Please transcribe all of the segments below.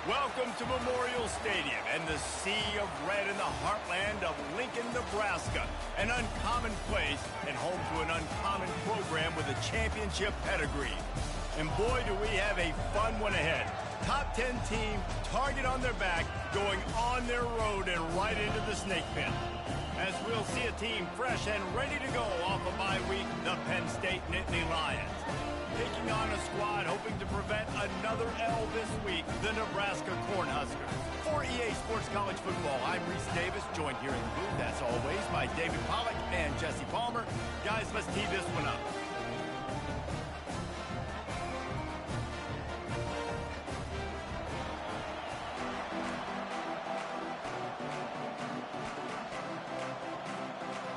Welcome to Memorial Stadium and the sea of red in the heartland of Lincoln, Nebraska. An uncommon place and home to an uncommon program with a championship pedigree. And boy, do we have a fun one ahead. Top 10 team, target on their back, going on their road and right into the snake pit. As we'll see a team fresh and ready to go off a bye week, the Penn State Nittany Lions. Taking on a squad hoping to prevent another L this week, the Nebraska Cornhuskers. For EA Sports College Football, I'm Reese Davis, joined here in the booth, as always, by David Pollack and Jesse Palmer. Guys, let's tee this one up.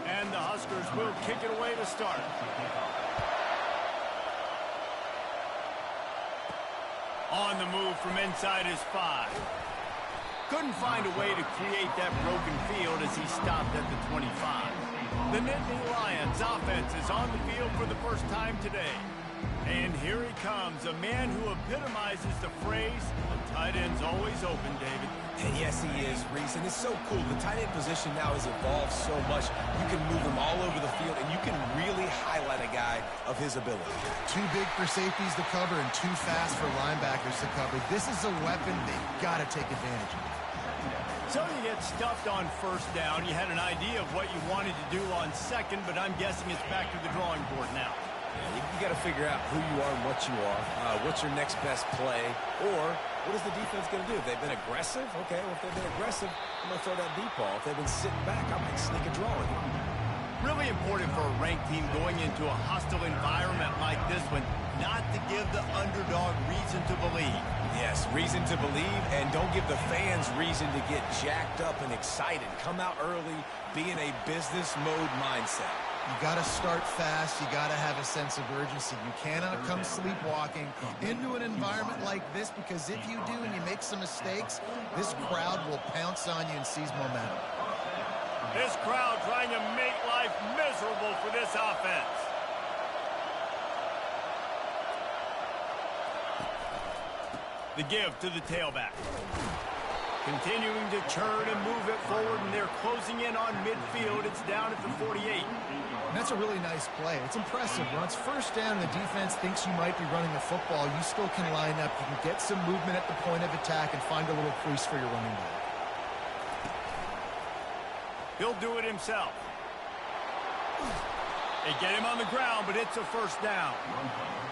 And the Huskers will kick it away to start. On the move from inside his 5. Couldn't find a way to create that broken field as he stopped at the 25. The Nittany Lions offense is on the field for the first time today. And here he comes, a man who epitomizes the phrase, the tight end's always open, David. And yes, he is, Reese, and it's so cool. The tight end position now has evolved so much. You can move him all over the field, and you can really highlight a guy of his ability. Too big for safeties to cover and too fast for linebackers to cover. This is a weapon they've got to take advantage of. So you get stuffed on first down. You had an idea of what you wanted to do on second, but I'm guessing it's back to the drawing board now. Yeah, you got to figure out who you are and what you are. What's your next best play? Or what is the defense going to do? If they've been aggressive, okay, well, if they've been aggressive, I'm going to throw that deep ball. If they've been sitting back, I might sneak a draw in. Really important for a ranked team going into a hostile environment like this one, not to give the underdog reason to believe. Yes, reason to believe, and don't give the fans reason to get jacked up and excited. Come out early, be in a business mode mindset. You got to start fast. You got to have a sense of urgency. You cannot come sleepwalking into an environment like this, because if you do and you make some mistakes, this crowd will pounce on you and seize momentum. This crowd trying to make life miserable for this offense. The give to the tailback. Continuing to churn and move it forward, and they're closing in on midfield. It's down at the 48. And that's a really nice play. It's impressive. When it's first down and the defense thinks you might be running the football, you still can line up. You can get some movement at the point of attack and find a little crease for your running back. He'll do it himself. They get him on the ground, but it's a first down.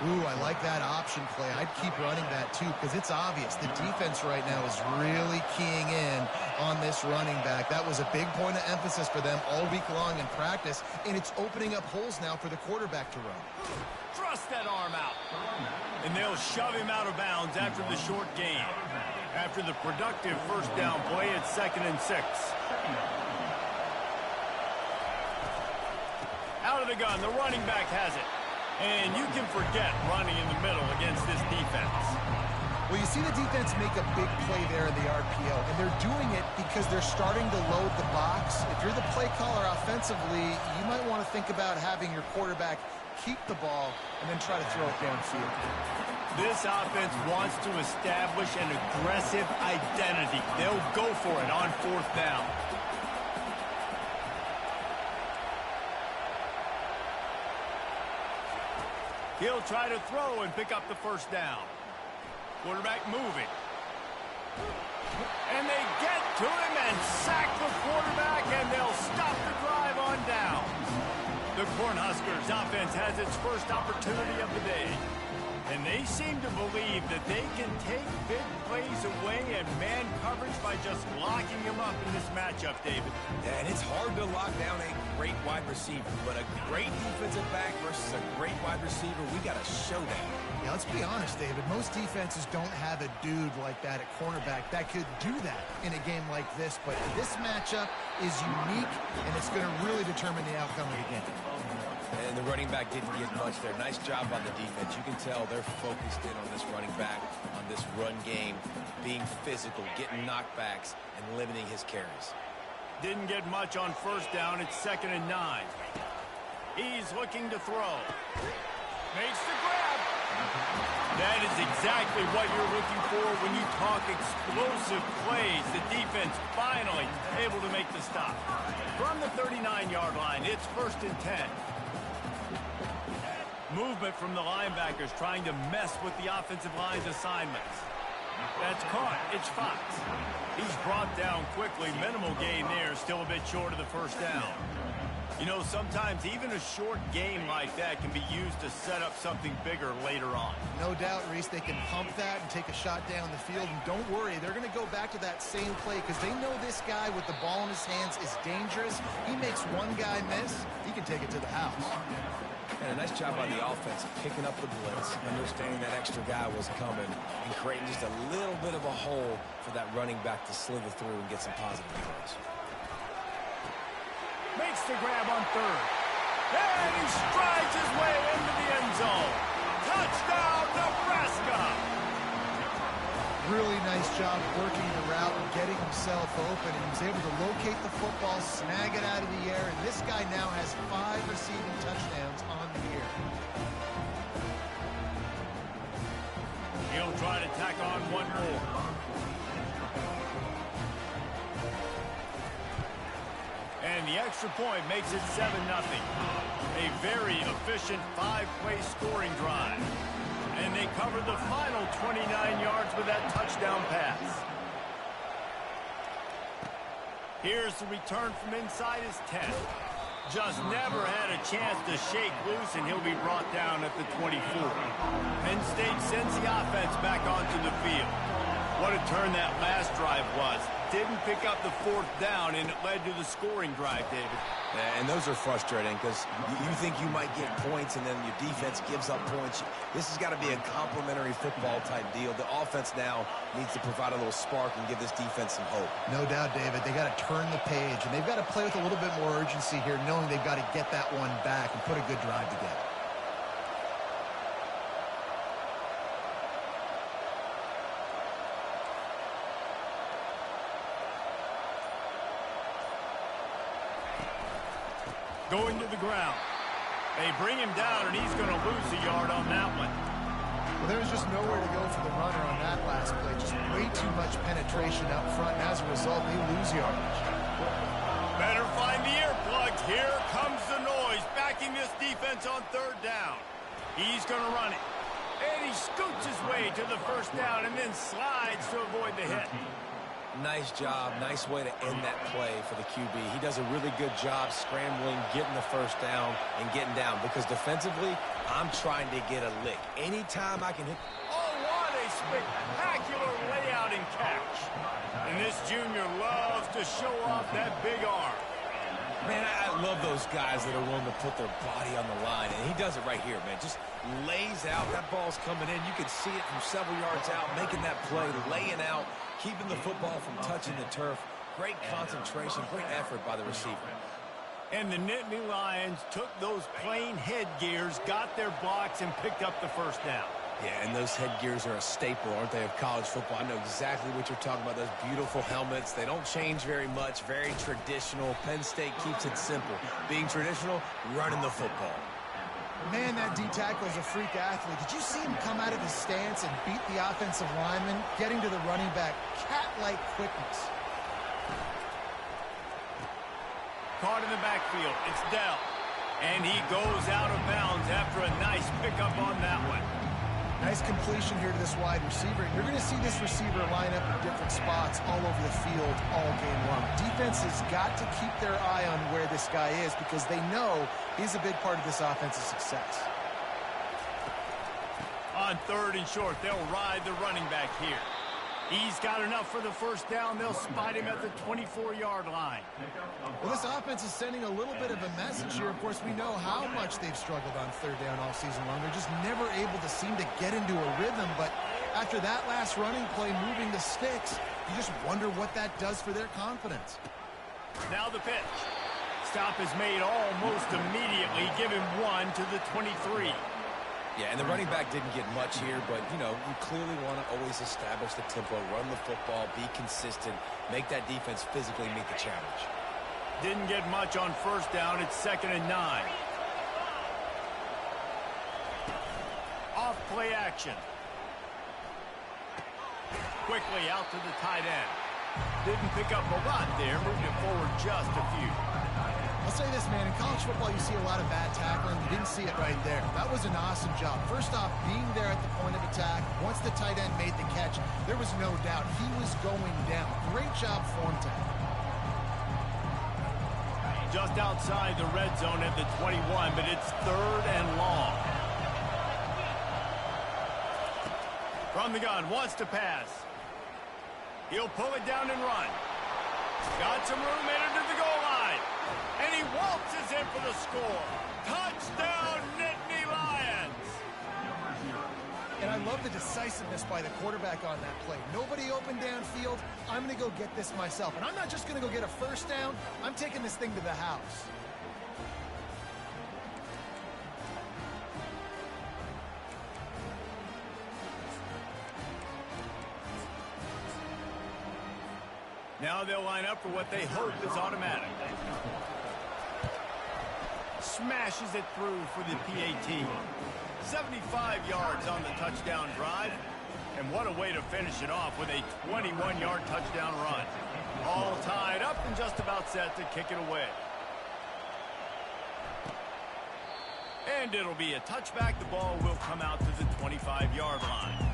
Ooh, I like that option play. I'd keep running that too, because it's obvious the defense right now is really keying in on this running back. That was a big point of emphasis for them all week long in practice, and it's opening up holes now for the quarterback to run. Thrust that arm out. And they'll shove him out of bounds after the short gain. After the productive first down play, it's 2nd and 6. Out of the gun, the running back has it. And you can forget running in the middle against this defense. Well, you see the defense make a big play there in the RPO, and they're doing it because they're starting to load the box. If you're the play caller offensively, you might want to think about having your quarterback keep the ball and then try to throw it downfield. This offense wants to establish an aggressive identity. They'll go for it on 4th down. He'll try to throw and pick up the first down. Quarterback moving. And they get to him and sack the quarterback, and they'll stop the drive on down. The Cornhuskers offense has its first opportunity of the day. And they seem to believe that they can take big plays away and man coverage by just locking him up in this matchup, David. Yeah, and it's hard to lock down a great wide receiver, but a great defensive back versus a great wide receiver, we got a showdown. Yeah, let's be honest, David. Most defenses don't have a dude like that at cornerback that could do that in a game like this, but this matchup is unique, and it's going to really determine the outcome of the game. And the running back didn't get much there. Nice job on the defense. You can tell they're focused in on this running back, on this run game, being physical, getting knockbacks, and limiting his carries. Didn't get much on first down. It's 2nd and 9. He's looking to throw. Makes the grab. That is exactly what you're looking for when you talk explosive plays. The defense finally able to make the stop. From the 39-yard line, it's 1st and 10. Movement from the linebackers trying to mess with the offensive line's assignments. That's caught. It's Fox. He's brought down quickly. Minimal gain there. Still a bit short of the 1st down. You know, sometimes even a short gain like that can be used to set up something bigger later on. No doubt, Reese, they can pump that and take a shot down the field. And don't worry, they're going to go back to that same play because they know this guy with the ball in his hands is dangerous. He makes one guy miss, he can take it to the house. And a nice job by the offense picking up the blitz, understanding that extra guy was coming, and creating just a little bit of a hole for that running back to slither through and get some positive yards. Makes the grab on 3rd. And he strides his way into the end zone. Touchdown, Nebraska! Really nice job working the route and getting himself open. And he was able to locate the football, snag it out of the air, and this guy now has 5 receiving touchdowns on the year. He'll try to tack on one more. And the extra point makes it 7-0. A very efficient 5-play scoring drive. And they covered the final 29 yards with that touchdown pass. Here's the return from inside his 10. Just never had a chance to shake loose, and he'll be brought down at the 24. Penn State sends the offense back onto the field. What a turn that last drive was. Didn't pick up the 4th down, and it led to the scoring drive, David. Yeah, and those are frustrating because you think you might get points and then your defense gives up points. This has got to be a complementary football type deal. The offense now needs to provide a little spark and give this defense some hope. No doubt, David. They got to turn the page, and they've got to play with a little bit more urgency here, knowing they've got to get that one back and put a good drive together. Going to the ground. They bring him down, and he's going to lose a yard on that one. Well, there was just nowhere to go for the runner on that last play. Just way too much penetration up front, and as a result, they lose yardage. Better find the earplugs. Here comes the noise, backing this defense on 3rd down. He's going to run it. And he scoots his way to the 1st down and then slides to avoid the hit. Nice job. Nice way to end that play for the QB. He does a really good job scrambling, getting the 1st down, and getting down. Because defensively, I'm trying to get a lick. Anytime I can hit. Oh, what a spectacular layout and catch. And this junior loves to show off that big arm. Man, I love those guys that are willing to put their body on the line. And he does it right here, man. Just lays out. That ball's coming in. You can see it from several yards out, making that play, laying out, keeping the football from touching the turf. Great concentration, great effort by the receiver. And the Nittany Lions took those plain headgears, got their blocks, and picked up the 1st down. Yeah, and those headgears are a staple, aren't they, of college football? I know exactly what you're talking about, those beautiful helmets. They don't change very much, very traditional. Penn State keeps it simple. Being traditional, running the football. Man, that D-tackle is a freak athlete. Did you see him come out of his stance and beat the offensive lineman, getting to the running back? Cat-like quickness. Caught in the backfield. It's Dell. And he goes out of bounds after a nice pickup on that one. Nice completion here to this wide receiver. You're going to see this receiver line up in different spots all over the field all game long. Defense has got to keep their eye on where this guy is because they know he's a big part of this offense's success. On 3rd and short, they'll ride the running back here. He's got enough for the 1st down. They'll spot him at the 24-yard line. Well, this offense is sending a little bit of a message here. Of course, we know how much they've struggled on 3rd down all season long. They're just never able to seem to get into a rhythm. But after that last running play moving the sticks, you just wonder what that does for their confidence. Now the pitch. Stop is made almost immediately. Give him 1 to the 23. Yeah, and the running back didn't get much here, but, you know, you clearly want to always establish the tempo, run the football, be consistent, make that defense physically meet the challenge. Didn't get much on 1st down. It's 2nd and 9. Off play action. Quickly out to the tight end. Didn't pick up a lot there, moved it forward just a few. I'll say this, man. In college football, you see a lot of bad tackling. You didn't see it right there. That was an awesome job. First off, being there at the point of attack. Once the tight end made the catch, there was no doubt he was going down. Great job form tackle. Just outside the red zone at the 21, but it's 3rd and long. From the gun, wants to pass. He'll pull it down and run. Got some room into the goal line. And he waltzes in for the score. Touchdown, Nittany Lions! And I love the decisiveness by the quarterback on that play. Nobody open downfield. I'm going to go get this myself. And I'm not just going to go get a first down. I'm taking this thing to the house. Now they'll line up for what they hope is automatic. Smashes it through for the PAT. 75 yards on the touchdown drive. And what a way to finish it off with a 21-yard touchdown run. All tied up and just about set to kick it away. And it'll be a touchback. The ball will come out to the 25-yard line.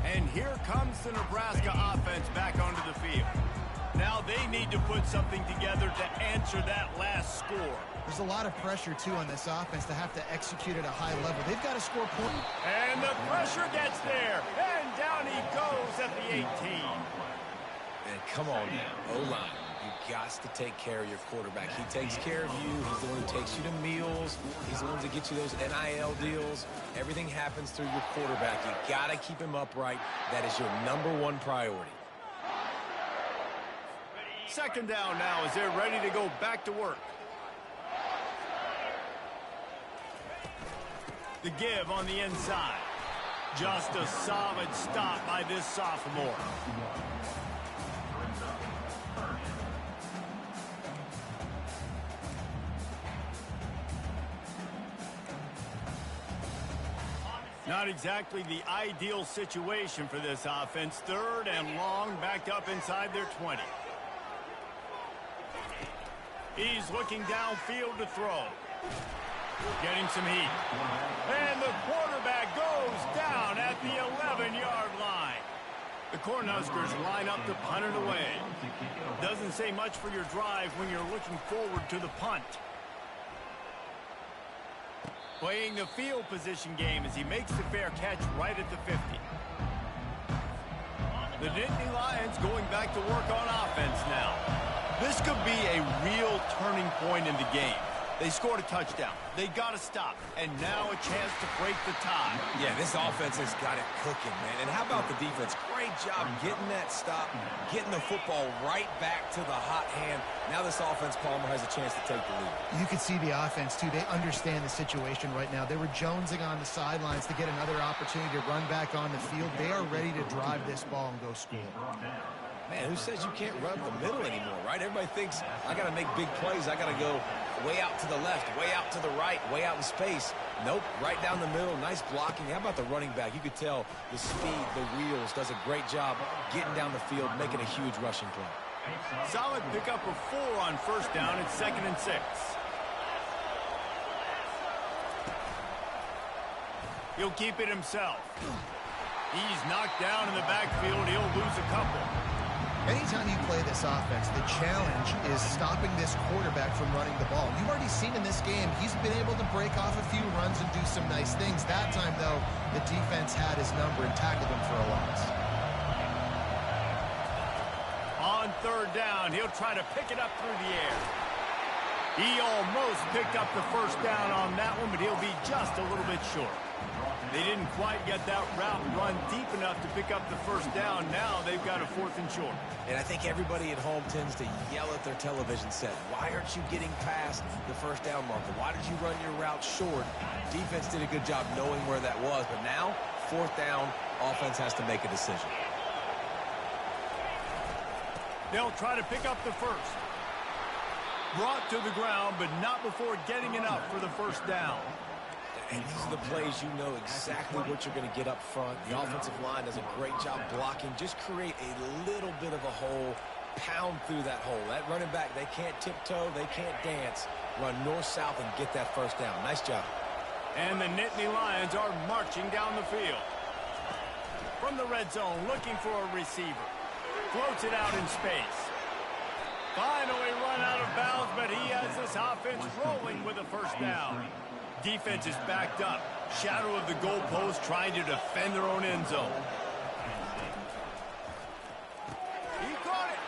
And here comes the Nebraska offense back onto the field. Now they need to put something together to answer that last score. There's a lot of pressure, too, on this offense to have to execute at a high level. They've got to score points. And the pressure gets there. And down he goes at the 18. And come on now, O-line. You've got to take care of your quarterback. He takes care of you. He's the one who takes you to meals. He's the one that gets you those NIL deals. Everything happens through your quarterback. You got to keep him upright. That is your #1 priority. Second down now as they're ready to go back to work. The give on the inside. Just a solid stop by this sophomore. Not exactly the ideal situation for this offense. 3rd and long, backed up inside their 20. He's looking downfield to throw. Getting some heat. And the quarterback goes down at the 11-yard line. The Cornhuskers line up to punt it away. Doesn't say much for your drive when you're looking forward to the punt. Playing the field position game as he makes the fair catch right at the 50. The Nittany Lions going back to work on offense now. This could be a real turning point in the game. They scored a touchdown. They got to stop. And now a chance to break the tie. Yeah, this offense has got it cooking, man. And how about the defense? Great job getting that stop, getting the football right back to the hot hand. Now this offense, Palmer, has a chance to take the lead. You can see the offense, too. They understand the situation right now. They were jonesing on the sidelines to get another opportunity to run back on the field. They are ready to drive this ball and go score. Man, who says you can't run the middle anymore, right? Everybody thinks, I got to make big plays. I got to go way out to the left, way out to the right, way out in space. Nope, right down the middle, nice blocking. How about the running back? You could tell the speed, the wheels, does a great job getting down the field, making a huge rushing play. Solid pickup of 4 on first down. It's 2nd and 6. He'll keep it himself. He's knocked down in the backfield. He'll lose a couple. Anytime you play this offense, the challenge is stopping this quarterback from running the ball. You've already seen in this game, he's been able to break off a few runs and do some nice things. That time, though, the defense had his number and tackled him for a loss. On 3rd down, he'll try to pick it up through the air. He almost picked up the first down on that one, but he'll be just a little bit short. They didn't quite get that route run deep enough to pick up the first down. Now they've got a 4th and short. And I think everybody at home tends to yell at their television set. Why aren't you getting past the first down marker? Why did you run your route short? Defense did a good job knowing where that was. But now, 4th down, offense has to make a decision. They'll try to pick up the first. Brought to the ground, but not before getting enough for the first down. And these are the plays you know exactly what you're going to get up front. The offensive line does a great job blocking. Just create a little bit of a hole, pound through that hole. That running back, they can't tiptoe, they can't dance. Run north-south and get that first down. Nice job. And the Nittany Lions are marching down the field. From the red zone, looking for a receiver. Floats it out in space. Finally run out of bounds, but he has this offense rolling with a first down. Defense is backed up. Shadow of the goalpost trying to defend their own end zone. He caught it.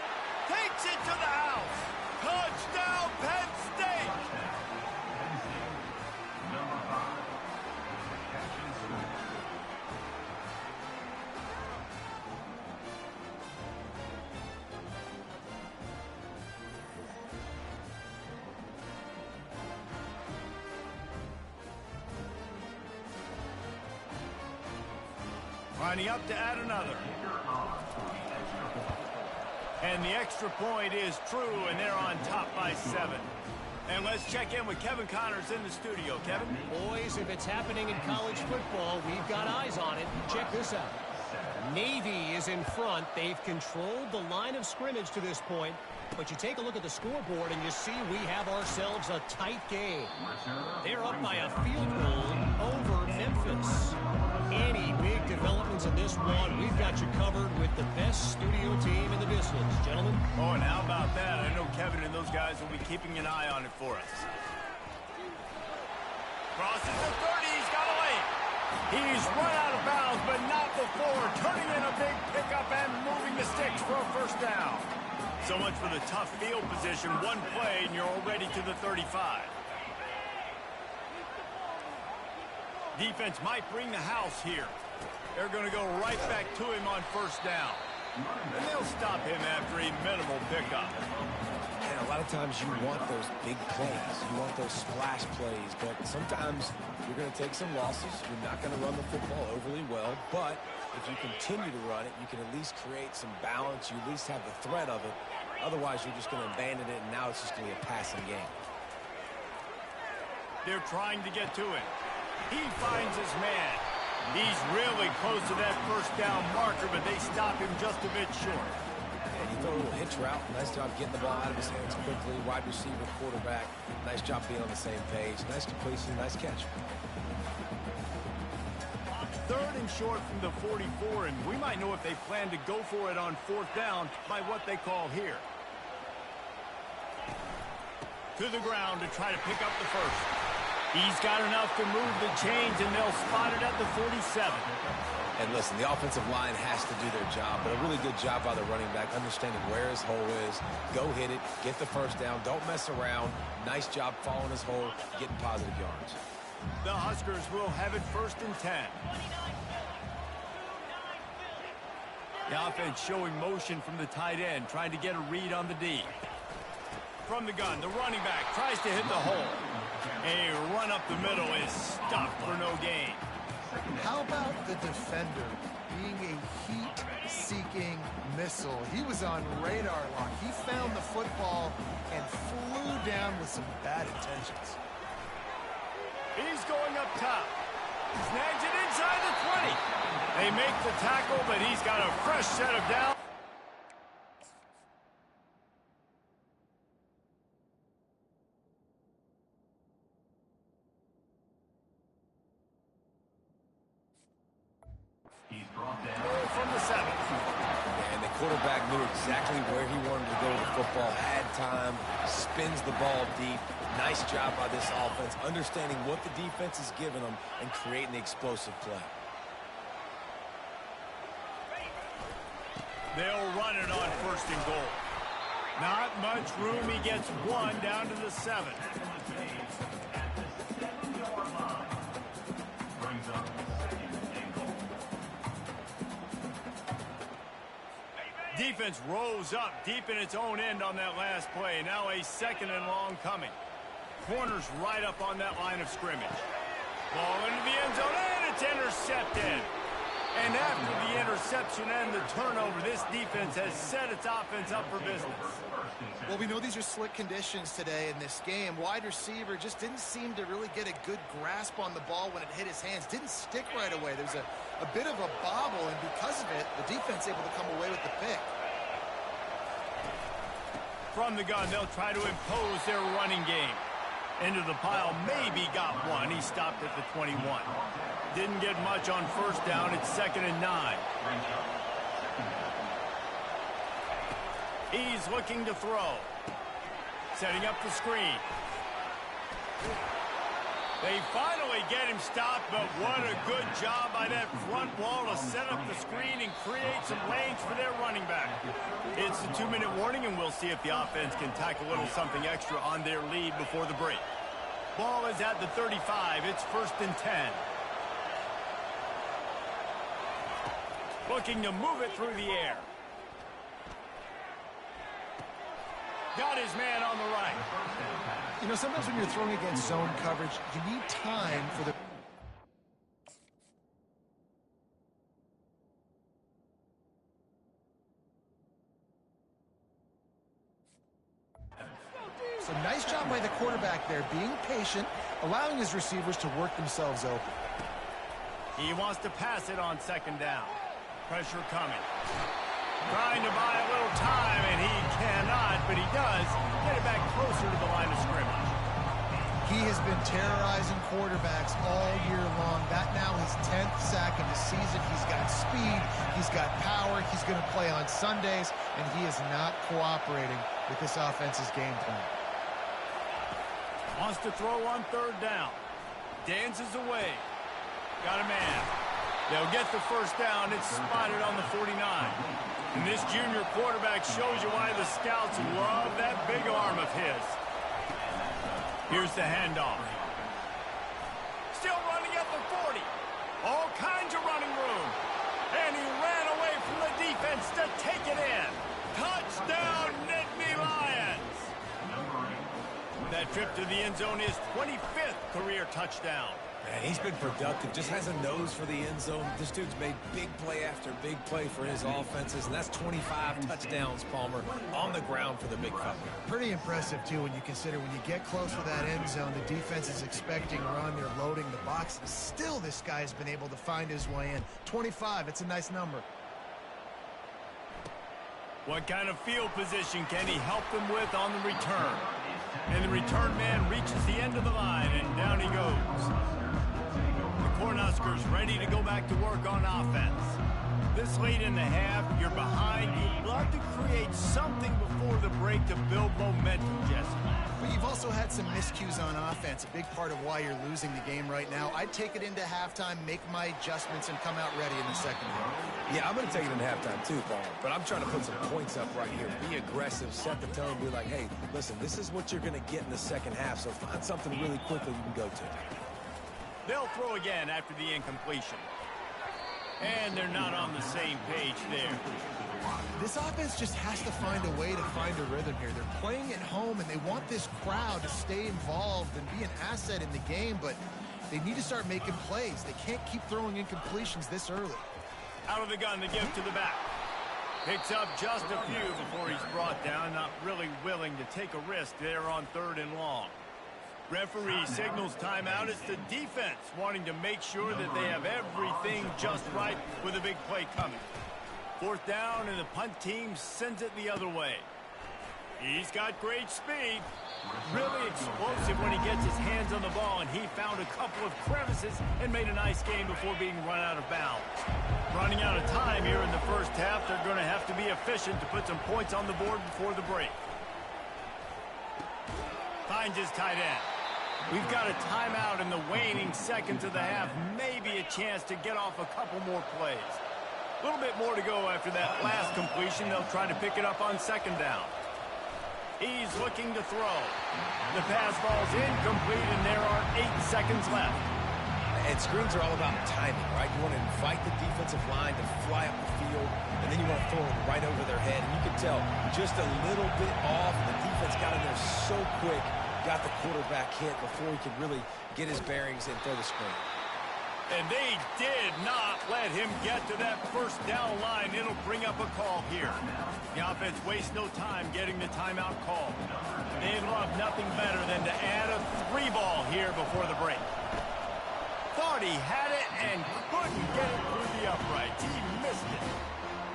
Takes it to the house. Touchdown, Penn State. Lining up to add another. And the extra point is true, and they're on top by 7. And let's check in with Kevin Connors in the studio. Kevin? Boys, if it's happening in college football, we've got eyes on it. Check this out. Navy is in front. They've controlled the line of scrimmage to this point. But you take a look at the scoreboard, and you see we have ourselves a tight game. They're up by a field goal over Memphis. Any big developments in this one, we've got you covered with the best studio team in the business, gentlemen. Oh, and how about that? I know Kevin and those guys will be keeping an eye on it for us. Crosses the 30. He's got a lane. He's run out of bounds, but not before turning in a big pickup and moving the sticks for a first down. So much for the tough field position. One play, and you're already to the 35. Defense might bring the house here. They're going to go right back to him on first down. And they'll stop him after a minimal pickup. And a lot of times you want those big plays. You want those splash plays. But sometimes you're going to take some losses. You're not going to run the football overly well. But if you continue to run it, you can at least create some balance. You at least have the threat of it. Otherwise, you're just going to abandon it, and now it's just going to be a passing game. They're trying to get to him. He finds his man. He's really close to that first down marker, but they stop him just a bit short. And you throw a little hitch route. Nice job getting the ball out of his hands quickly. Wide receiver, quarterback. Nice job being on the same page. Nice completion, nice catch. 3rd and short from the 44, and we might know if they plan to go for it on 4th down by what they call here. To the ground to try to pick up the first. He's got enough to move the chains, and they'll spot it at the 47. And listen, the offensive line has to do their job, but a really good job by the running back, understanding where his hole is. Go hit it, get the first down, don't mess around. Nice job following his hole, getting positive yards. The Huskers will have it 1st and 10. The offense showing motion from the tight end, trying to get a read on the D. From the gun, the running back tries to hit the hole. A run up the middle is stopped for no gain. How about the defender being a heat-seeking missile? He was on radar lock. He found the football and flew down with some bad intentions. He's going up top. Snags it inside the 20. They make the tackle, but he's got a fresh set of downs. From the 7. And the quarterback knew exactly where he wanted to go with the football, had time, spins the ball deep. Nice job by this offense, understanding what the defense is giving them and creating the explosive play. They'll run it on 1st and goal. Not much room. He gets 1 down to the 7. Defense rose up deep in its own end on that last play. Now a 2nd and long coming. Corners right up on that line of scrimmage. Ball into the end zone, and it's intercepted. And after the interception and the turnover, this defense has set its offense up for business. Well, we know these are slick conditions today in this game. Wide receiver just didn't seem to really get a good grasp on the ball when it hit his hands. Didn't stick right away. There was a bit of a bobble, and because of it, the defense able to come away with the pick. From the gun, they'll try to impose their running game. Into the pile, maybe got one. He stopped at the 21. Didn't get much on first down. It's 2nd and 9. He's looking to throw. Setting up the screen. They finally get him stopped, but what a good job by that front wall to set up the screen and create some lanes for their running back. It's a 2-minute warning, and we'll see if the offense can tack a little something extra on their lead before the break. Ball is at the 35. It's 1st and 10. Looking to move it through the air. Got his man on the right. You know, sometimes when you're throwing against zone coverage, you need time for the... So nice job by the quarterback there, being patient, allowing his receivers to work themselves open. He wants to pass it on 2nd down. Pressure coming. Trying to buy a little time, and he cannot, but he does get it back closer to the line of scrimmage. He has been terrorizing quarterbacks all year long. That now his 10th sack of the season. He's got speed. He's got power. He's going to play on Sundays, and he is not cooperating with this offense's game plan. Wants to throw on 3rd down. Dances away. Got a man. They'll get the first down. It's spotted on the 49. And this junior quarterback shows you why the scouts love that big arm of his. Here's the handoff. Still running at the 40. All kinds of running room. And he ran away from the defense to take it in. Touchdown, Nittany Lions. That trip to the end zone is 25th career touchdown. Man, he's been productive, just has a nose for the end zone. This dude's made big play after big play for his offenses, and that's 25 touchdowns, Palmer, on the ground for the big fella. Pretty impressive, too, when you consider when you get close to that end zone, the defense is expecting a run, they're loading the box, and still this guy's been able to find his way in. 25, it's a nice number. What kind of field position can he help them with on the return? And the return man reaches the end of the line, and down he goes. The Cornhuskers ready to go back to work on offense. This late in the half, you're behind. You'd love to create something before the break to build momentum, Jesse. But you've also had some miscues on offense, a big part of why you're losing the game right now. I'd take it into halftime, make my adjustments, and come out ready in the second half. Yeah, I'm going to take it into halftime too, Paul. But I'm trying to put some points up right here. Be aggressive, set the tone, be like, hey, listen, this is what you're going to get in the second half, so find something really quickly you can go to. They'll throw again after the incompletion. And they're not on the same page there. This offense just has to find a way to find a rhythm here. They're playing at home, and they want this crowd to stay involved and be an asset in the game, but they need to start making plays. They can't keep throwing incompletions this early. Out of the gun, the give to the back. Picks up just a few before he's brought down. Not really willing to take a risk there on 3rd and long. Referee signals timeout. It's the defense wanting to make sure that they have everything just right with a big play coming. 4th down, and the punt team sends it the other way. He's got great speed. Really explosive when he gets his hands on the ball, and he found a couple of crevices and made a nice game before being run out of bounds. Running out of time here in the first half, they're going to have to be efficient to put some points on the board before the break. Finds his tight end. We've got a timeout in the waning seconds of the half. Maybe a chance to get off a couple more plays. A little bit more to go after that last completion. They'll try to pick it up on 2nd down. He's looking to throw. The pass ball's incomplete, and there are 8 seconds left. And screens are all about timing, right? You want to invite the defensive line to fly up the field, and then you want to throw it right over their head. And you can tell just a little bit off, and the defense got in there so quick, got the quarterback hit before he could really get his bearings and throw the screen. And they did not let him get to that first down line. It'll bring up a call here. The offense wastes no time getting the timeout call. They'd love nothing better than to add a 3-ball here before the break. Thought he had it and couldn't get it through the uprights. He missed it.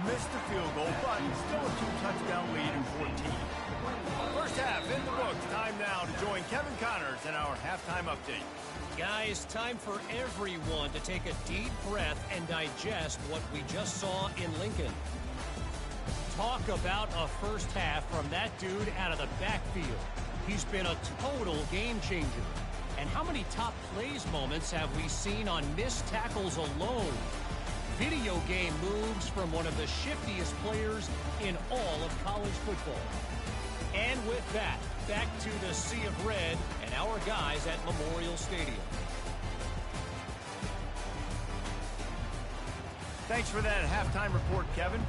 Missed the field goal, but still a 2-touchdown lead in 14. First half in the books. Time now to join Kevin Connors in our halftime update. Guys, time for everyone to take a deep breath and digest what we just saw in Lincoln. Talk about a first half from that dude out of the backfield. He's been a total game changer. And how many top plays moments have we seen on missed tackles alone? Video game moves from one of the shiftiest players in all of college football. And with that, back to the Sea of Red and our guys at Memorial Stadium. Thanks for that halftime report, Kevin.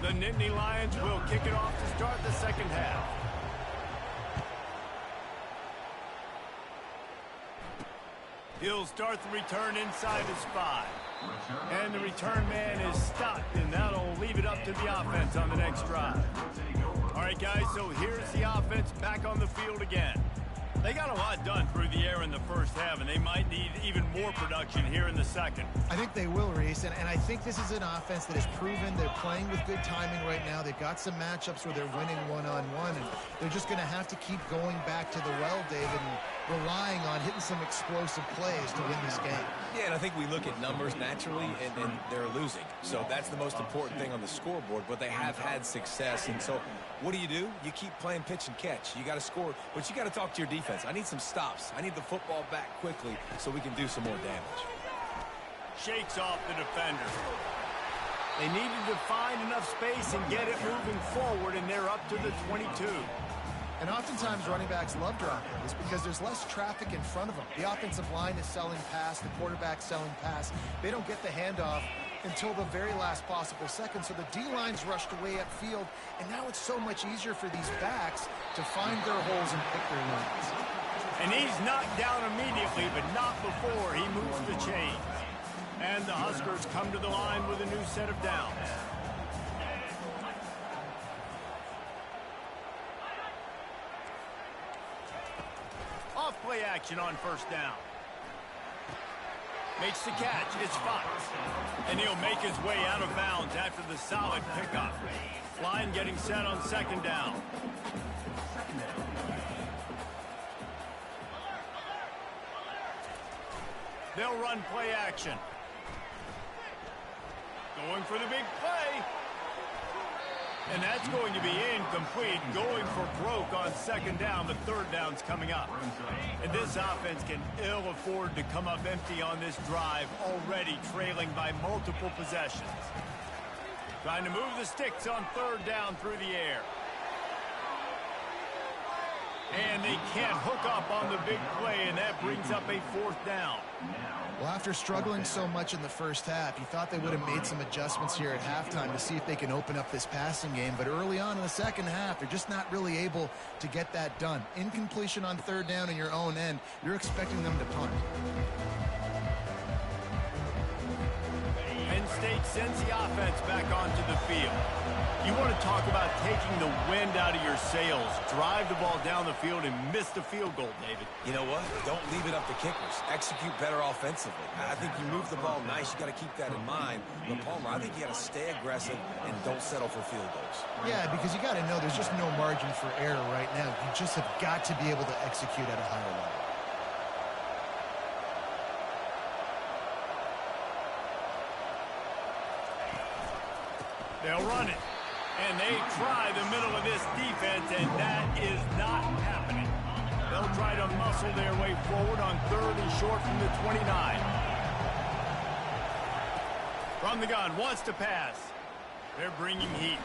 The Nittany Lions will kick it off to start the second half. He'll start the return inside his 5. And the return man is stopped, and that'll leave it up to the offense on the next drive. All right, guys, so here's the offense back on the field again. They got a lot done through the air in the first half, and they might need even more production here in the second. I think they will, Reese, and I think this is an offense that has proven they're playing with good timing right now. They've got some matchups where they're winning one-on-one, and they're just going to have to keep going back to the well, David, and relying on hitting some explosive plays to win this game. Yeah, and I think we look at numbers naturally, and they're losing. So that's the most important thing on the scoreboard, but they have had success. And so what do? You keep playing pitch and catch. You got to score, but you got to talk to your defense. I need some stops. I need the football back quickly so we can do some more damage. Shakes off the defender. They needed to find enough space and get it moving forward, and they're up to the 22. And oftentimes running backs love dropping this because there's less traffic in front of them. The offensive line is selling pass, the quarterback's selling pass. They don't get the handoff until the very last possible second, so the D-line's rushed away upfield, and now it's so much easier for these backs to find their holes and pick their lanes. And he's knocked down immediately, but not before he moves the chain. And the Huskers come to the line with a new set of downs. Off-play action on first down. Makes the catch. It's Fox. And he'll make his way out of bounds after the solid pickup. Line getting set on second down. They'll run play action. Going for the big play. And that's going to be incomplete. Going for broke on second down. The third down's coming up. And this offense can ill afford to come up empty on this drive, already trailing by multiple possessions. Trying to move the sticks on third down through the air. And they can't hook up on the big play, and that brings up a fourth down. Well, after struggling so much in the first half, you thought they would have made some adjustments here at halftime to see if they can open up this passing game. But early on in the second half, they're just not really able to get that done. Incompletion on third down in your own end, you're expecting them to punt. Penn State sends the offense back onto the field. You want to talk about taking the wind out of your sails. Drive the ball down the field and miss the field goal, David. You know what? Don't leave it up to kickers. Execute better offensively. I think you move the ball nice. You got to keep that in mind. But Palmer, I think you got to stay aggressive and don't settle for field goals. Yeah, because you got to know there's just no margin for error right now. You just have got to be able to execute at a higher level. They'll run it. And they try the middle of this defense, and that is not happening. They'll try to muscle their way forward on 3rd and short from the 29. From the gun, wants to pass. They're bringing heat.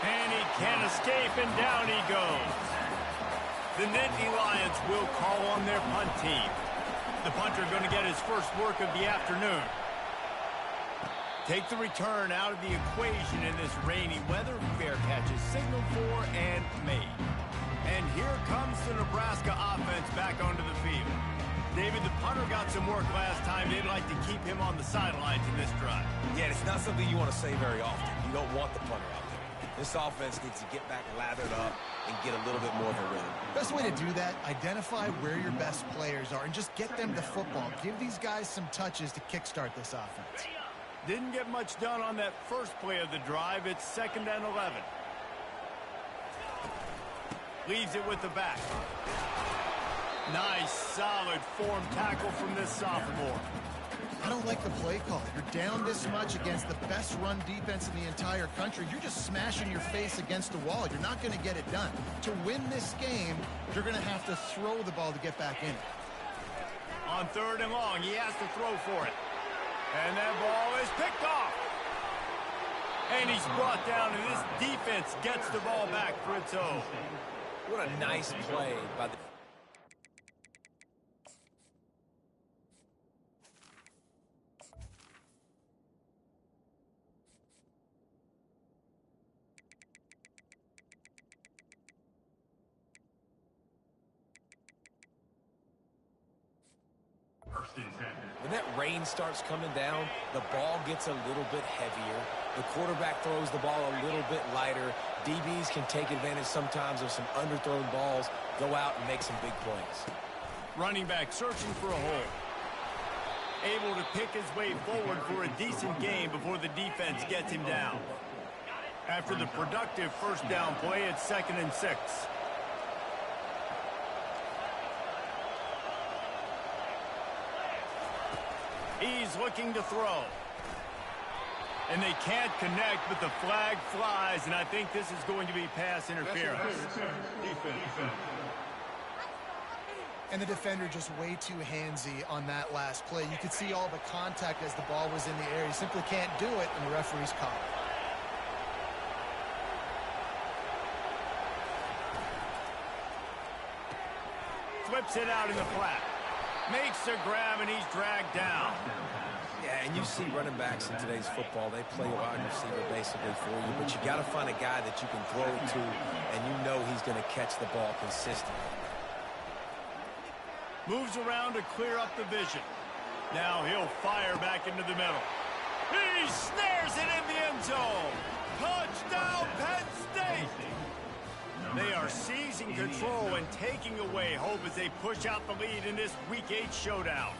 And he can't escape, and down he goes. The Nittany Lions will call on their punt team. The punter going to get his first work of the afternoon. Take the return out of the equation in this rainy weather. Fair catch is signaled for and made. And here comes the Nebraska offense back onto the field. David, the punter got some work last time. They'd like to keep him on the sidelines in this drive. Yeah, it's not something you want to say very often. You don't want the punter out there. This offense needs to get back lathered up and get a little bit more of a rhythm. Best way to do that, identify where your best players are and just get them the football. Give these guys some touches to kickstart this offense. Didn't get much done on that first play of the drive. It's 2nd and 11. Leaves it with the back. Nice, solid form tackle from this sophomore. I don't like the play call. You're down this much against the best run defense in the entire country. You're just smashing your face against the wall. You're not going to get it done. To win this game, you're going to have to throw the ball to get back in it. On 3rd and long, he has to throw for it. And that ball is picked off. And he's brought down, and this defense gets the ball back for its own. What a nice play by the... When that rain starts coming down, the ball gets a little bit heavier. The quarterback throws the ball a little bit lighter. DBs can take advantage sometimes of some underthrown balls, go out and make some big plays. Running back searching for a hole. Able to pick his way forward for a decent game before the defense gets him down. After the productive first down play, it's 2nd and 6. He's looking to throw. And they can't connect, but the flag flies, and I think this is going to be pass interference. And the defender just way too handsy on that last play. You could see all the contact as the ball was in the air. He simply can't do it, and the referee's caught it. Flips it out in the flat. Makes a grab, and he's dragged down. Yeah, and you see running backs in today's football, they play wide receiver basically for you, but you got to find a guy that you can throw it to, and you know he's going to catch the ball consistently. Moves around to clear up the vision. Now he'll fire back into the middle. He snares it in the end zone. Touchdown, Penn State! They are seizing control and taking away hope as they push out the lead in this Week 8 showdown.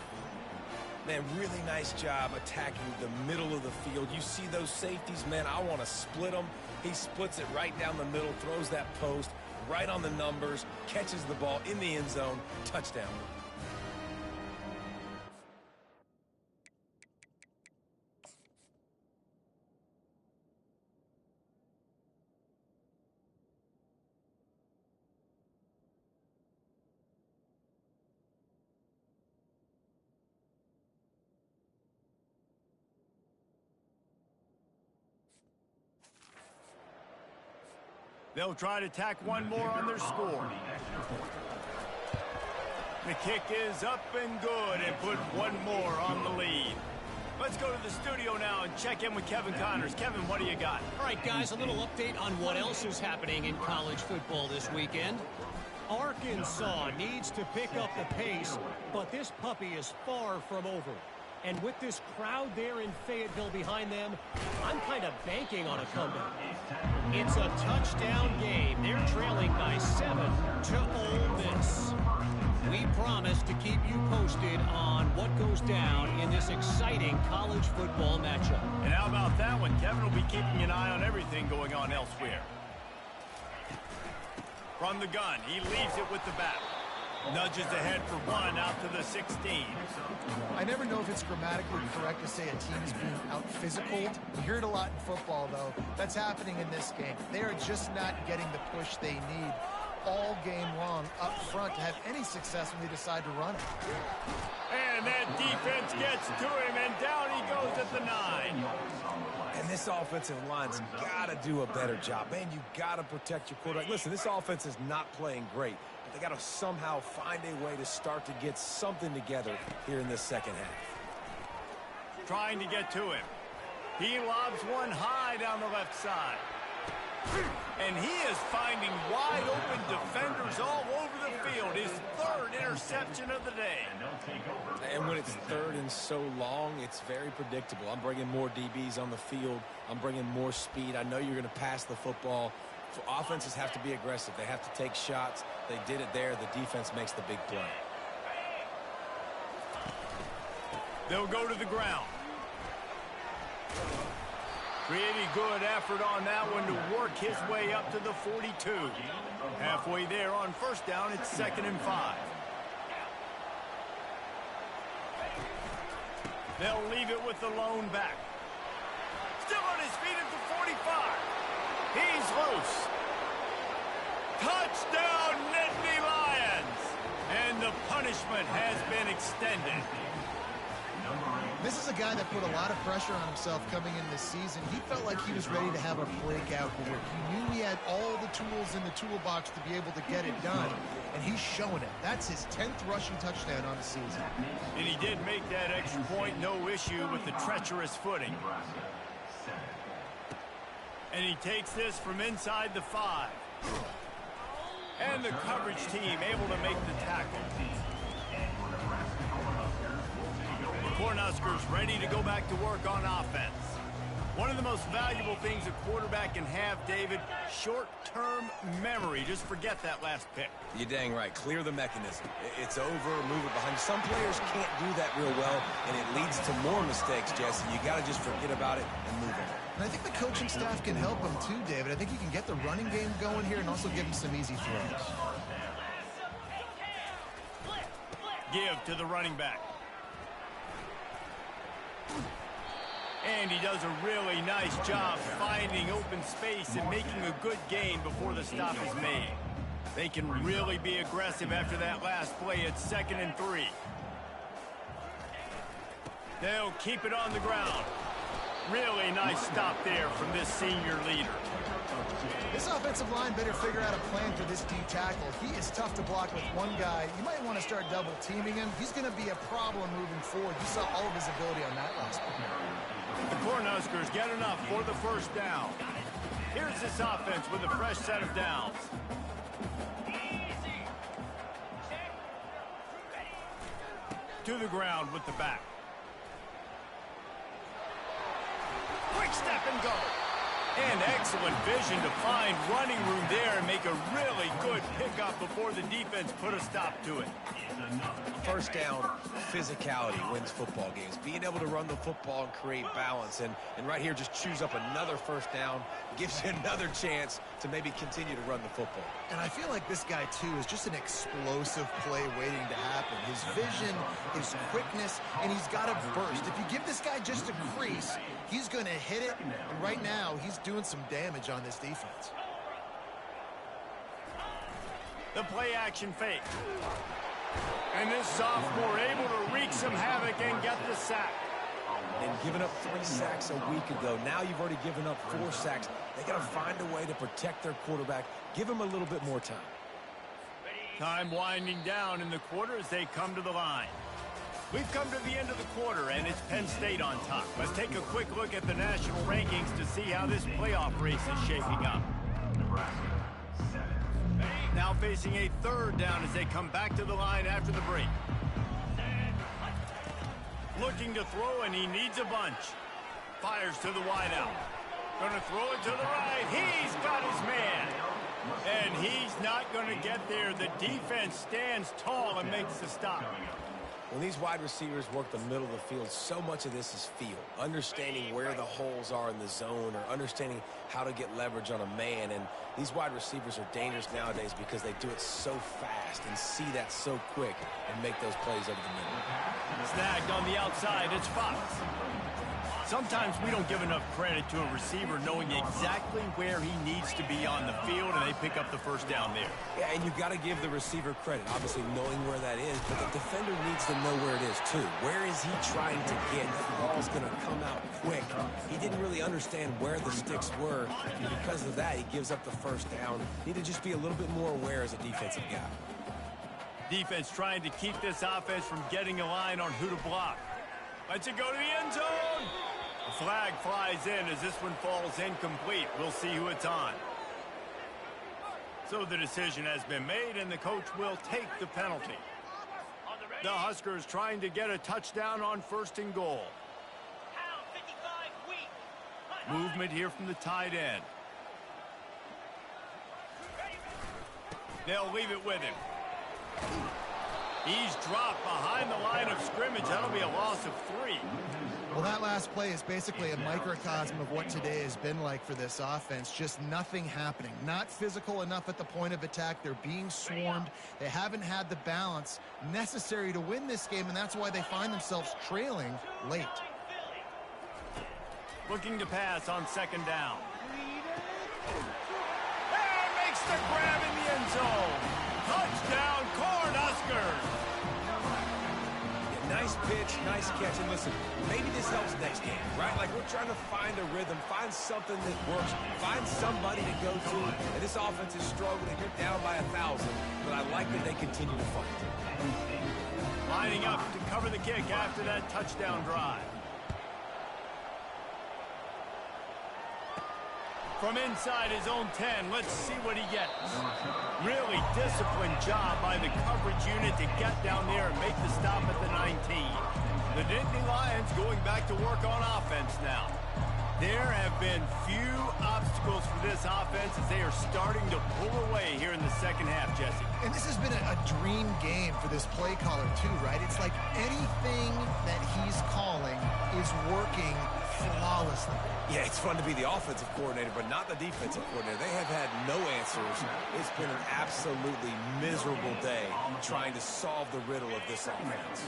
Man, really nice job attacking the middle of the field. You see those safeties, man, I want to split them. He splits it right down the middle, throws that post, right on the numbers, catches the ball in the end zone, touchdown. They'll try to tack one more on their score. The kick is up and good and put one more on the lead. Let's go to the studio now and check in with Kevin Connors. Kevin, what do you got? All right, guys, a little update on what else is happening in college football this weekend. Arkansas needs to pick up the pace, but this puppy is far from over. And with this crowd there in Fayetteville behind them, I'm kind of banking on a comeback. It's a touchdown game. They're trailing by 7 to Ole Miss. We promise to keep you posted on what goes down in this exciting college football matchup. And how about that one? Kevin will be keeping an eye on everything going on elsewhere. From the gun, he leaves it with the back. Nudges ahead for 1 out to the 16. I never know if it's grammatically correct to say a team is being out-physicaled. You hear it a lot in football, though. That's happening in this game. They are just not getting the push they need all game long up front to have any success when they decide to run it. And that defense gets to him, and down he goes at the 9. And this offensive line's got to do a better job. Man, you got to protect your quarterback. Listen, this offense is not playing great. They got to somehow find a way to start to get something together here in this second half. Trying to get to him. He lobs one high down the left side. And he is finding wide open defenders all over the field. His 3rd interception of the day. And when it's 3rd and so long, it's very predictable. I'm bringing more DBs on the field. I'm bringing more speed. I know you're going to pass the football. Offenses have to be aggressive. They have to take shots. They did it there. The defense makes the big play. They'll go to the ground. Pretty good effort on that one to work his way up to the 42. Halfway there on 1st down, it's 2nd and 5. They'll leave it with the lone back. Still on his feet at the 45. He's loose. Touchdown, Nittany Lions! And the punishment has been extended. This is a guy that put a lot of pressure on himself coming in this season. He felt like he was ready to have a breakout year. He knew he had all the tools in the toolbox to be able to get it done, and he's showing it. That's his 10th rushing touchdown on the season. And he did make that extra point, no issue with the treacherous footing. And he takes this from inside the 5. And the coverage team able to make the tackle. Cornhuskers ready to go back to work on offense. One of the most valuable things a quarterback can have, David, short-term memory. Just forget that last pick. You're dang right. Clear the mechanism. It's over, move it behind. Some players can't do that real well, and it leads to more mistakes, Jesse. You got to just forget about it and move on. And I think the coaching staff can help him too, David. I think he can get the running game going here and also give him some easy throws. Give to the running back. And he does a really nice job finding open space and making a good gain before the stop is made. They can really be aggressive after that last play. It's 2nd and 3. They'll keep it on the ground. Really nice stop there from this senior leader. This offensive line better figure out a plan for this D tackle. He is tough to block with one guy. You might want to start double teaming him. He's going to be a problem moving forward. You saw all of his ability on that last play. The Cornhuskers get enough for the 1st down. Here's this offense with a fresh set of downs. To the ground with the back. Quick step and go. And excellent vision to find running room there and make a really good pickup before the defense put a stop to it. 1st down, physicality wins football games. Being able to run the football and create balance. And right here, just choose up another 1st down. Gives you another chance to maybe continue to run the football. And I feel like this guy, too, is just an explosive play waiting to happen. His vision, his quickness, and he's got a burst. If you give this guy just a crease, he's going to hit it. And right now, he's doing some damage on this defense. The play action fake. And this sophomore able to wreak some havoc and get the sack. And giving up 3 sacks a week ago. Now you've already given up 4 sacks. They got to find a way to protect their quarterback. Give him a little bit more time. Time winding down in the quarter as they come to the line. We've come to the end of the quarter, and it's Penn State on top. Let's take a quick look at the national rankings to see how this playoff race is shaping up. Now facing a 3rd down as they come back to the line after the break. Looking to throw, and he needs a bunch. Fires to the wideout. Gonna throw it to the right. He's got his man. And he's not going to get there. The defense stands tall and makes the stop. When these wide receivers work the middle of the field, so much of this is feel. Understanding where the holes are in the zone or understanding how to get leverage on a man. And these wide receivers are dangerous nowadays because they do it so fast and see that so quick and make those plays over the middle. Snagged on the outside. It's Fox. Sometimes we don't give enough credit to a receiver knowing exactly where he needs to be on the field, and they pick up the first down there. Yeah, and you've got to give the receiver credit, obviously knowing where that is, but the defender needs to know where it is too. Where is he trying to get? That ball's going to come out quick. He didn't really understand where the sticks were, and because of that, he gives up the first down. Need to just be a little bit more aware as a defensive guy. Defense trying to keep this offense from getting a line on who to block. Lets it go to the end zone. A flag flies in as this one falls incomplete. We'll see who it's on. So the decision has been made, and the coach will take the penalty. The Huskers trying to get a touchdown on 1st and goal. Movement here from the tight end. They'll leave it with him. He's dropped behind the line of scrimmage. That'll be a loss of 3. Well, that last play is basically a microcosm of what today has been like for this offense. Just nothing happening. Not physical enough at the point of attack. They're being swarmed. They haven't had the balance necessary to win this game, and that's why they find themselves trailing late. Looking to pass on 2nd down. And makes the grab in the end zone. Touchdown, Cornhuskers. Nice pitch, nice catch, and listen, maybe this helps next game, right? Like we're trying to find a rhythm, find something that works, find somebody to go to, and this offense is struggling. You're down by 1,000, but I like that they continue to fight. Lining up to cover the kick after that touchdown drive. From inside his own 10, let's see what he gets. Really disciplined job by the coverage unit to get down there and make the stop at the 19. The Nittany Lions going back to work on offense now. There have been few obstacles for this offense as they are starting to pull away here in the 2nd half, Jesse. And this has been a dream game for this play caller too, right? It's like anything that he's calling is working flawlessly. Yeah, it's fun to be the offensive coordinator, but not the defensive coordinator. They have had no answers. It's been an absolutely miserable day trying to solve the riddle of this offense.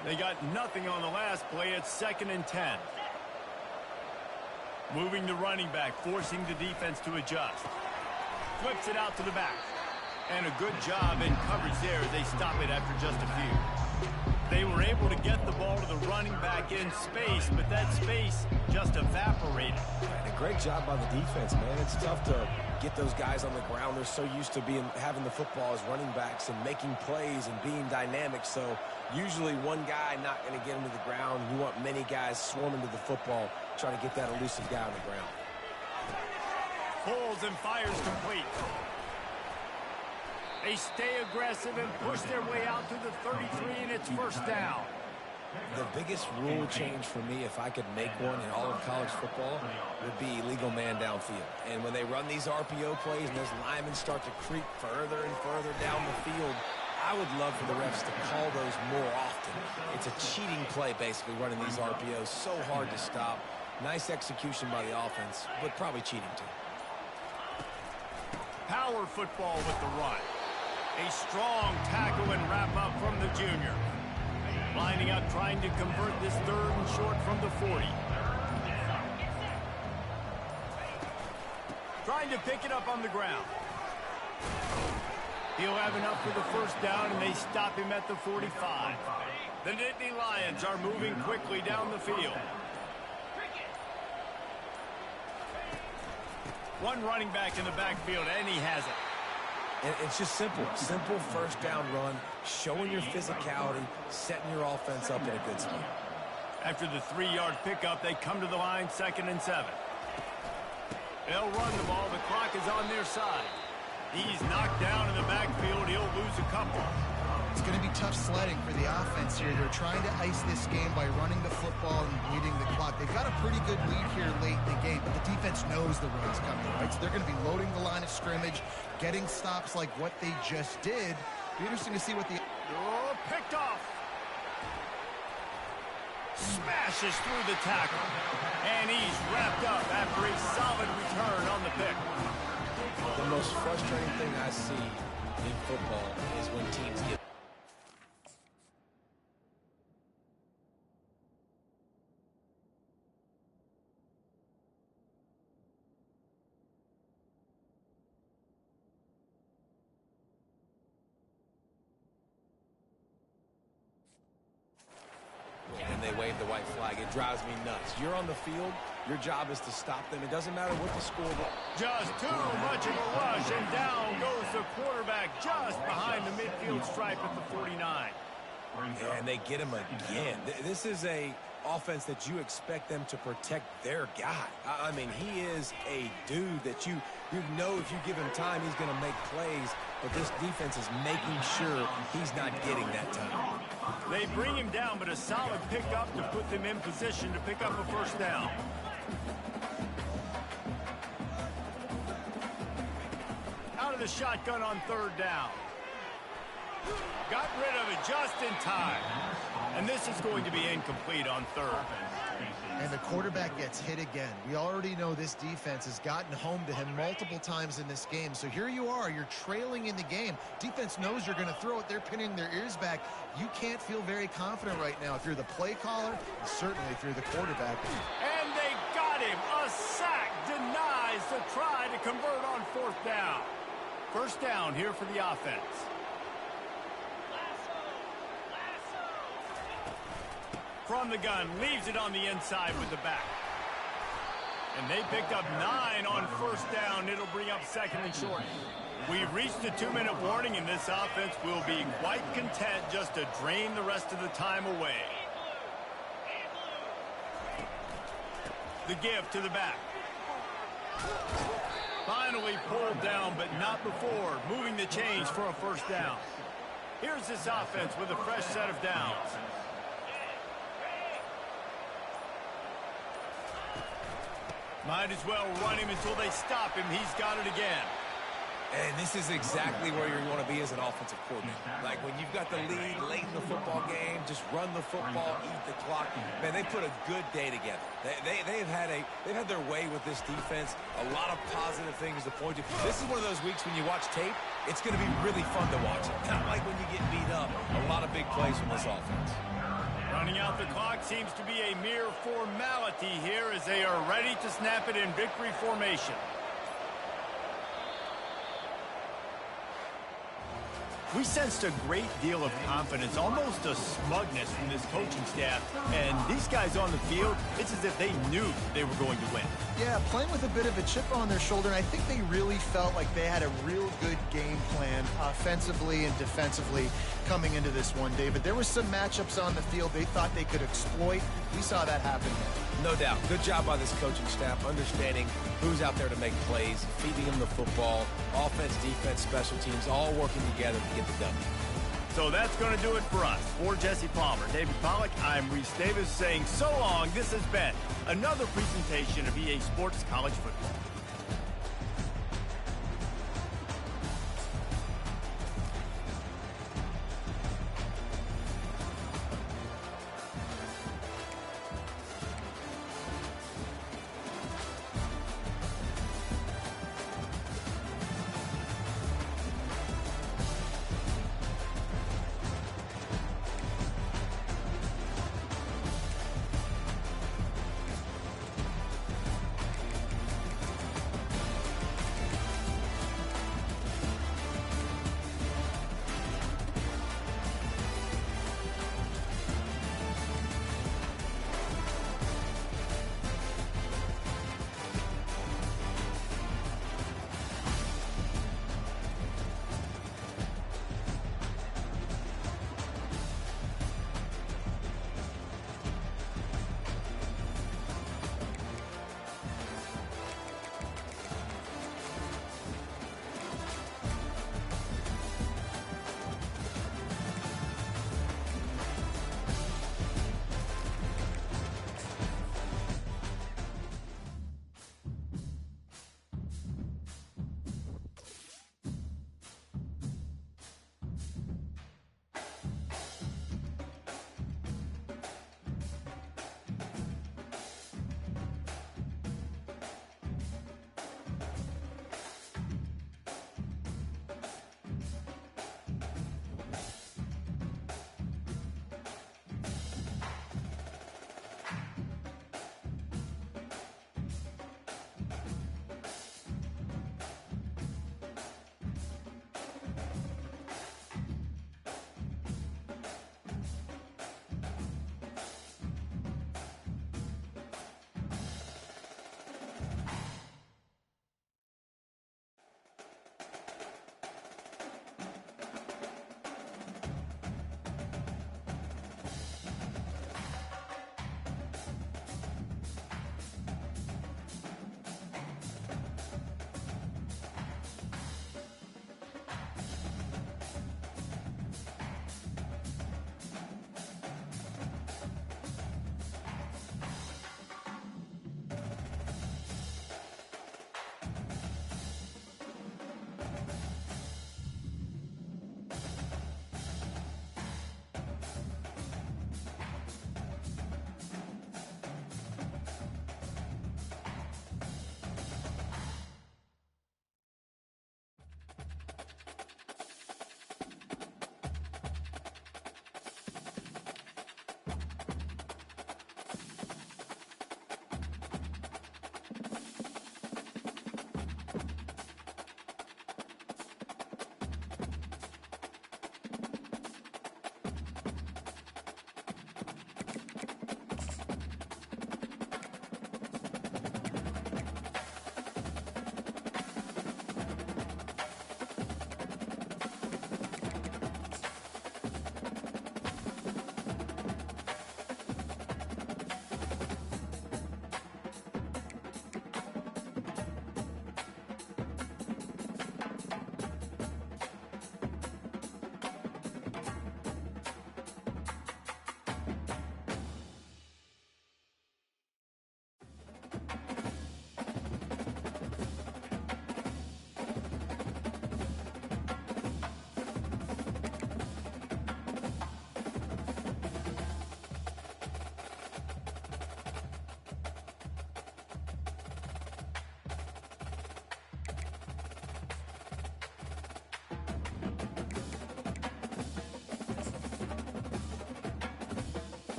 They got nothing on the last play. It's 2nd and 10. Moving the running back, forcing the defense to adjust. Flips it out to the back. And a good job in coverage there as they stop it after just a few. They were able to get the ball to the running back in space, but that space just evaporated. And a great job by the defense, man. It's tough to get those guys on the ground. They're so used to having the football as running backs and making plays and being dynamic. So usually one guy not going to get him to the ground. You want many guys swarming to the football, trying to get that elusive guy on the ground. Pulls and fires complete. They stay aggressive and push their way out to the 33, and it's 1st down. The biggest rule change for me, if I could make one in all of college football, would be illegal man downfield. And when they run these RPO plays and those linemen start to creep further and further down the field, I would love for the refs to call those more often. It's a cheating play, basically, running these RPOs. So hard to stop. Nice execution by the offense, but probably cheating too. Power football with the run. A strong tackle and wrap up from the junior. Lining up, trying to convert this 3rd and short from the 40. Trying to pick it up on the ground. He'll have enough for the 1st down, and they stop him at the 45. The Nittany Lions are moving quickly down the field. One running back in the backfield, and he has it. And it's just simple 1st down run, showing your physicality, setting your offense up in a good spot. After the 3-yard pickup, they come to the line, 2nd and 7. They'll run the ball. The clock is on their side. He's knocked down in the backfield. He'll lose a couple. It's going to be tough sledding for the offense here. They're trying to ice this game by running the football and bleeding the clock. They've got a pretty good lead here late in the game, but the defense knows the run's coming, right? So they're going to be loading the line of scrimmage, getting stops like what they just did. Be interesting to see what the... Oh, picked off. Smashes through the tackle. And he's wrapped up after a solid return on the pick. The most frustrating thing I see in football is when teams get... and they wave the white flag. It drives me nuts. You're on the field. Your job is to stop them. It doesn't matter what the score was. Just too much of a rush, and down goes the quarterback just behind the midfield stripe at the 49. And they get him again. This is a offense that you expect them to protect their guy. I mean, he is a dude that you know if you give him time, he's going to make plays, but this defense is making sure he's not getting that time. They bring him down, but a solid pickup to put them in position to pick up a first down. Out of the shotgun on third down. Got rid of it just in time. And this is going to be incomplete on third. And the quarterback gets hit again. We already know this defense has gotten home to him multiple times in this game. So here you are, you're trailing in the game. Defense knows you're going to throw it. They're pinning their ears back. You can't feel very confident right now if you're the play caller, and certainly if you're the quarterback. And they got him. A sack denies the try to convert on fourth down. First down here for the offense. From the gun, leaves it on the inside with the back. And they picked up 9 on first down. It'll bring up second and short. We've reached the 2-minute warning, and this offense will be quite content just to drain the rest of the time away. The give to the back. Finally pulled down, but not before. Moving the chains for a first down. Here's this offense with a fresh set of downs. Might as well run him until they stop him. He's got it again. And this is exactly where you want to be as an offensive coordinator. Like when you've got the lead late in the football game, just run the football, eat the clock. Man, they put a good day together. They've had their way with this defense. A lot of positive things to point to. This is one of those weeks when you watch tape, it's going to be really fun to watch it. Not like when you get beat up. A lot of big plays from this offense. Running out the clock seems to be a mere formality here as they are ready to snap it in victory formation. We sensed a great deal of confidence, almost a smugness from this coaching staff. And these guys on the field, it's as if they knew they were going to win. Yeah, playing with a bit of a chip on their shoulder, and I think they really felt like they had a real good game plan offensively and defensively coming into this one, David. There were some matchups on the field they thought they could exploit. We saw that happen there. No doubt. Good job by this coaching staff, understanding who's out there to make plays, feeding them the football, offense, defense, special teams, all working together to get the W. So that's going to do it for us. For Jesse Palmer, David Pollack, I'm Reese Davis saying so long. This has been another presentation of EA Sports College Football.